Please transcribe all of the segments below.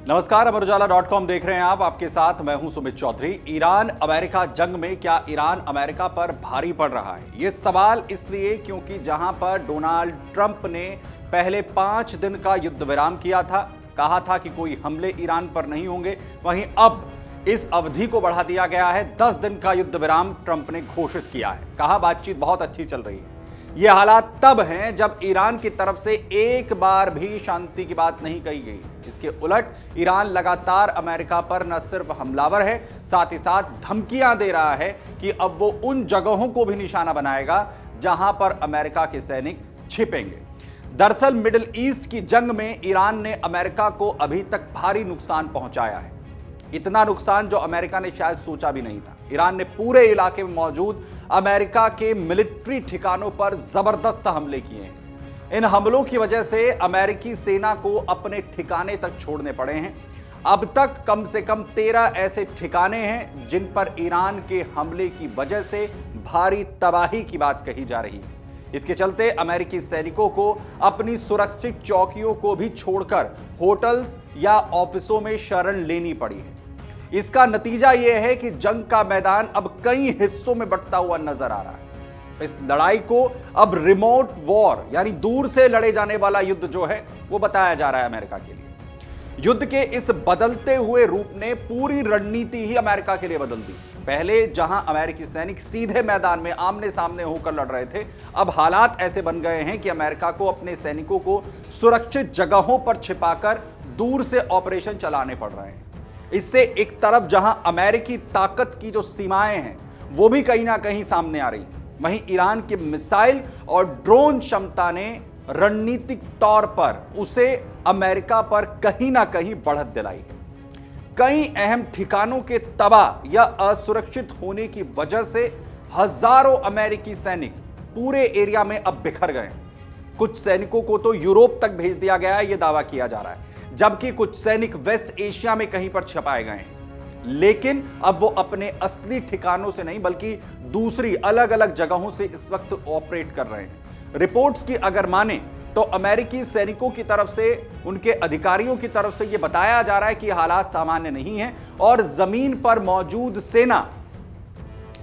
नमस्कार, अमर उजाला.com देख रहे हैं आप। आपके साथ मैं हूं सुमित चौधरी। ईरान अमेरिका जंग में क्या ईरान अमेरिका पर भारी पड़ रहा है? ये सवाल इसलिए क्योंकि जहां पर डोनाल्ड ट्रंप ने पहले 5 दिन का युद्ध विराम किया था, कहा था कि कोई हमले ईरान पर नहीं होंगे, वहीं अब इस अवधि को बढ़ा दिया गया है। 10 दिन का युद्ध विराम ट्रंप ने घोषित किया है। कहा बातचीत बहुत अच्छी चल रही है। ये हालात तब हैं जब ईरान की तरफ से एक बार भी शांति की बात नहीं कही गई। इसके उलट ईरान लगातार अमेरिका पर न सिर्फ हमलावर है, साथ ही साथ धमकियां दे रहा है कि अब वो उन जगहों को भी निशाना बनाएगा जहां पर अमेरिका के सैनिक छिपेंगे। दरअसल मिडिल ईस्ट की जंग में ईरान ने अमेरिका को अभी तक भारी नुकसान पहुंचाया है। इतना नुकसान जो अमेरिका ने शायद सोचा भी नहीं था। ईरान ने पूरे इलाके में मौजूद अमेरिका के मिलिट्री ठिकानों पर जबरदस्त हमले किए हैं। इन हमलों की वजह से अमेरिकी सेना को अपने ठिकाने तक छोड़ने पड़े हैं। अब तक कम से कम 13 ऐसे ठिकाने हैं जिन पर ईरान के हमले की वजह से भारी तबाही की बात कही जा रही है। इसके चलते अमेरिकी सैनिकों को अपनी सुरक्षित चौकियों को भी छोड़कर होटल्स या ऑफिसों में शरण लेनी पड़ी है। इसका नतीजा यह है कि जंग का मैदान अब कई हिस्सों में बंटता हुआ नजर आ रहा है। इस लड़ाई को अब रिमोट वॉर यानी दूर से लड़े जाने वाला युद्ध जो है वो बताया जा रहा है अमेरिका के लिए। युद्ध के इस बदलते हुए रूप ने पूरी रणनीति ही अमेरिका के लिए बदल दी। पहले जहां अमेरिकी सैनिक सीधे मैदान में आमने सामने होकर लड़ रहे थे, अब हालात ऐसे बन गए हैं कि अमेरिका को अपने सैनिकों को सुरक्षित जगहों पर छिपाकर दूर से ऑपरेशन चलाने पड़ रहे हैं। इससे एक तरफ जहां अमेरिकी ताकत की जो सीमाएं हैं वो भी कहीं ना कहीं सामने आ रही हैं, वहीं ईरान की मिसाइल और ड्रोन क्षमता ने रणनीतिक तौर पर उसे अमेरिका पर कहीं ना कहीं बढ़त दिलाई है। कई अहम ठिकानों के तबाह या असुरक्षित होने की वजह से हजारों अमेरिकी सैनिक पूरे एरिया में अब बिखर गए। कुछ सैनिकों को तो यूरोप तक भेज दिया गया है, यह दावा किया जा रहा है, जबकि कुछ सैनिक वेस्ट एशिया में कहीं पर छिपाए गए हैं। लेकिन अब वो अपने असली ठिकानों से नहीं बल्कि दूसरी अलग अलग जगहों से इस वक्त ऑपरेट कर रहे हैं। रिपोर्ट्स की अगर माने तो अमेरिकी सैनिकों की तरफ से, उनके अधिकारियों की तरफ से यह बताया जा रहा है कि हालात सामान्य नहीं है और जमीन पर मौजूद सेना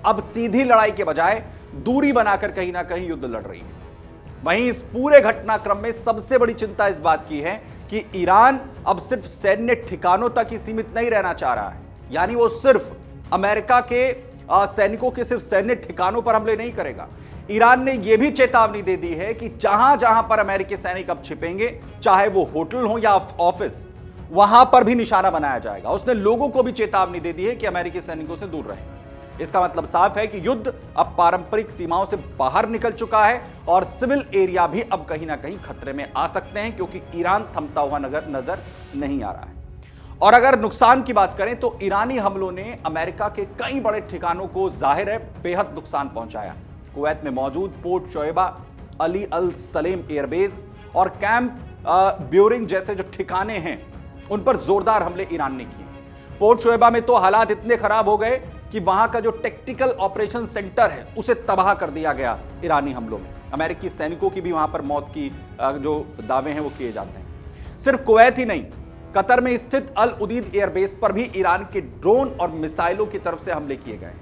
अब सीधी लड़ाई के बजाय दूरी बनाकर कहीं ना कहीं युद्ध लड़ रही है। वहीं इस पूरे घटनाक्रम में सबसे बड़ी चिंता इस बात की है कि ईरान अब सिर्फ सैन्य ठिकानों तक ही सीमित नहीं रहना चाह रहा है, यानी वो सिर्फ अमेरिका के सैनिकों के सिर्फ सैन्य ठिकानों पर हमले नहीं करेगा। ईरान ने यह भी चेतावनी दे दी है कि जहां जहां पर अमेरिकी सैनिक अब छिपेंगे, चाहे वो होटल हो या ऑफिस, वहां पर भी निशाना बनाया जाएगा। उसने लोगों को भी चेतावनी दे दी है कि अमेरिकी सैनिकों से दूर रहें। इसका मतलब साफ है कि युद्ध अब पारंपरिक सीमाओं से बाहर निकल चुका है और सिविल एरिया भी अब कहीं ना कहीं खतरे में आ सकते हैं, क्योंकि ईरान थमता हुआ नजर नहीं आ रहा है। और अगर नुकसान की बात करें तो ईरानी हमलों ने अमेरिका के कई बड़े ठिकानों को जाहिर है बेहद नुकसान पहुंचाया। कुवैत में मौजूद पोर्ट शोएबा, अली अल सलेम एयरबेस और कैंप ब्यूरिंग जैसे जो ठिकाने हैं उन पर जोरदार हमले ईरान ने किए। पोर्ट शोएबा में तो हालात इतने खराब हो गए कि वहां का जो टेक्टिकल ऑपरेशन सेंटर है उसे तबाह कर दिया गया ईरानी हमलों में। अमेरिकी सैनिकों की भी वहां पर मौत की जो दावे हैं वो किए जाते हैं। सिर्फ कुवैत ही नहीं, कतर में स्थित अल उदीद एयरबेस पर भी ईरान के ड्रोन और मिसाइलों की तरफ से हमले किए गए।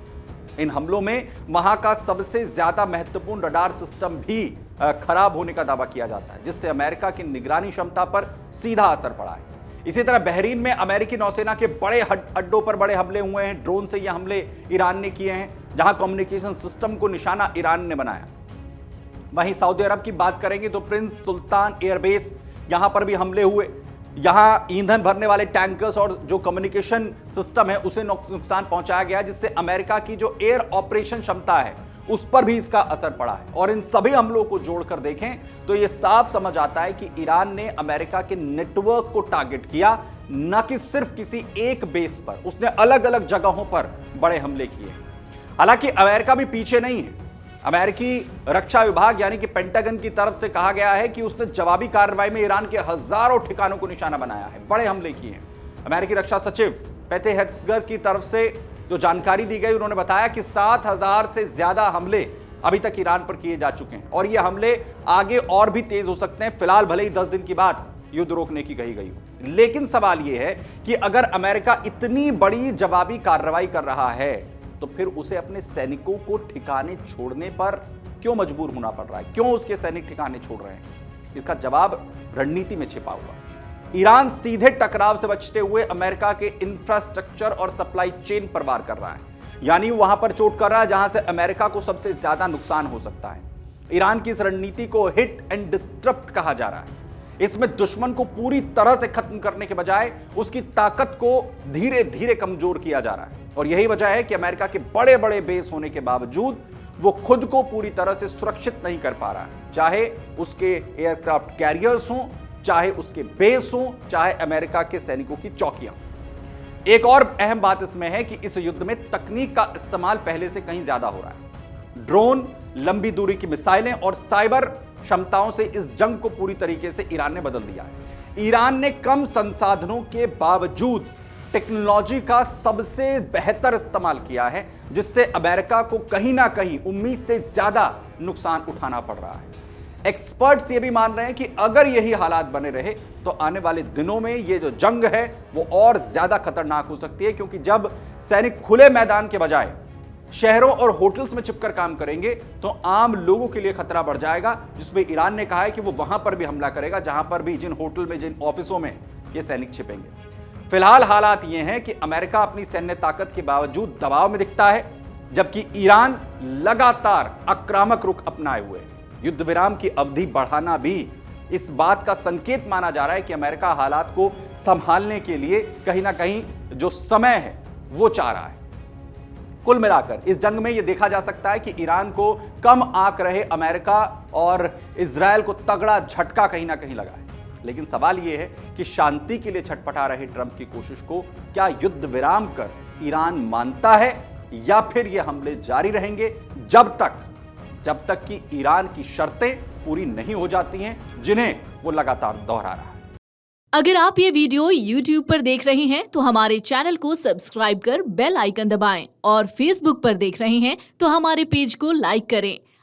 इन हमलों में वहां का सबसे ज्यादा महत्वपूर्ण रडार सिस्टम भी खराब होने का दावा किया जाता है, जिससे अमेरिका की निगरानी क्षमता पर सीधा असर पड़ा है। इसी तरह बहरीन में अमेरिकी नौसेना के बड़े अड्डों पर बड़े हमले हुए हैं। ड्रोन से यह हमले ईरान ने किए हैं, जहां कम्युनिकेशन सिस्टम को निशाना ईरान ने बनाया। वहीं सऊदी अरब की बात करेंगे तो प्रिंस सुल्तान एयरबेस, यहां पर भी हमले हुए। यहां ईंधन भरने वाले टैंकर्स और जो कम्युनिकेशन सिस्टम है उसे नुकसान पहुंचाया गया, जिससे अमेरिका की जो एयर ऑपरेशन क्षमता है उस पर भी इसका असर पड़ा है। और इन सभी हमलों को जोड़कर देखें तो यह साफ समझ आता है कि ईरान ने अमेरिका के नेटवर्क को टारगेट किया, न कि सिर्फ किसी एक बेस पर। उसने अलग अलग जगहों पर बड़े हमले किए। हालांकि अमेरिका भी पीछे नहीं है। अमेरिकी रक्षा विभाग यानी कि पेंटागन की तरफ से कहा गया है कि उसने जवाबी कार्रवाई में ईरान के हजारों ठिकानों को निशाना बनाया है, बड़े हमले किए हैं। अमेरिकी रक्षा सचिव पेथे हेक्सगर की तरफ से जो जानकारी दी गई, उन्होंने बताया कि 7,000 से ज्यादा हमले अभी तक ईरान पर किए जा चुके हैं और ये हमले आगे और भी तेज हो सकते हैं। फिलहाल भले ही 10 दिन की बात युद्ध रोकने की कही गई हो। लेकिन सवाल यह है कि अगर अमेरिका इतनी बड़ी जवाबी कार्रवाई कर रहा है तो फिर उसे अपने सैनिकों को ठिकाने छोड़ने पर क्यों मजबूर होना पड़ रहा है? क्यों उसके सैनिक ठिकाने छोड़ रहे हैं? इसका जवाब रणनीति में छिपा हुआ है। ईरान सीधे टकराव से बचते हुए अमेरिका के इंफ्रास्ट्रक्चर और सप्लाई चेन पर वार कर रहा है, यानी वहां पर चोट कर रहा है जहां से अमेरिका को सबसे ज्यादा नुकसान हो सकता है। ईरान की इस रणनीति को हिट एंड डिस्ट्रप्ट कहा जा रहा है। इसमें दुश्मन को पूरी तरह से खत्म करने के बजाय उसकी ताकत को धीरे धीरे कमजोर किया जा रहा है। और यही वजह है कि अमेरिका के बड़े बड़े बेस होने के बावजूद वो खुद को पूरी तरह से सुरक्षित नहीं कर पा रहा है, चाहे उसके एयरक्राफ्ट कैरियर्स हों, चाहे उसके बेस हों, चाहे अमेरिका के सैनिकों की चौकियां। एक और अहम बात इसमें है कि इस युद्ध में तकनीक का इस्तेमाल पहले से कहीं ज्यादा हो रहा है। ड्रोन, लंबी दूरी की मिसाइलें और साइबर क्षमताओं से इस जंग को पूरी तरीके से ईरान ने बदल दिया है। ईरान ने कम संसाधनों के बावजूद टेक्नोलॉजी का सबसे बेहतर इस्तेमाल किया है, जिससे अमेरिका को कहीं ना कहीं उम्मीद से ज्यादा नुकसान उठाना पड़ रहा है। एक्सपर्ट्स ये भी मान रहे हैं कि अगर यही हालात बने रहे तो आने वाले दिनों में ये जो जंग है वो और ज्यादा खतरनाक हो सकती है, क्योंकि जब सैनिक खुले मैदान के बजाय शहरों और होटल्स में छिपकर काम करेंगे तो आम लोगों के लिए खतरा बढ़ जाएगा, जिसमें ईरान ने कहा है कि वो वहां पर भी हमला करेगा जहां पर भी, जिन होटल में, जिन ऑफिसों में ये सैनिक छिपेंगे। फिलहाल हालात ये हैं कि अमेरिका अपनी सैन्य ताकत के बावजूद दबाव में दिखता है, जबकि ईरान लगातार आक्रामक रुख अपनाए हुए है। युद्ध विराम की अवधि बढ़ाना भी इस बात का संकेत माना जा रहा है कि अमेरिका हालात को संभालने के लिए कहीं ना कहीं जो समय है वो चाह रहा है। कुल मिलाकर इस जंग में यह देखा जा सकता है कि ईरान को कम आंक रहे अमेरिका और इजरायल को तगड़ा झटका कहीं ना कहीं लगा है। लेकिन सवाल यह है कि शांति के लिए छटपटा रहे ट्रंप की कोशिश को क्या युद्ध विराम कर ईरान मानता है, या फिर ये हमले जारी रहेंगे जब तक कि ईरान की शर्तें पूरी नहीं हो जाती हैं, जिन्हें वो लगातार दोहरा रहा है। अगर आप ये वीडियो YouTube पर देख रहे हैं तो हमारे चैनल को सब्सक्राइब कर बेल आइकन दबाएं, और Facebook पर देख रहे हैं तो हमारे पेज को लाइक करें।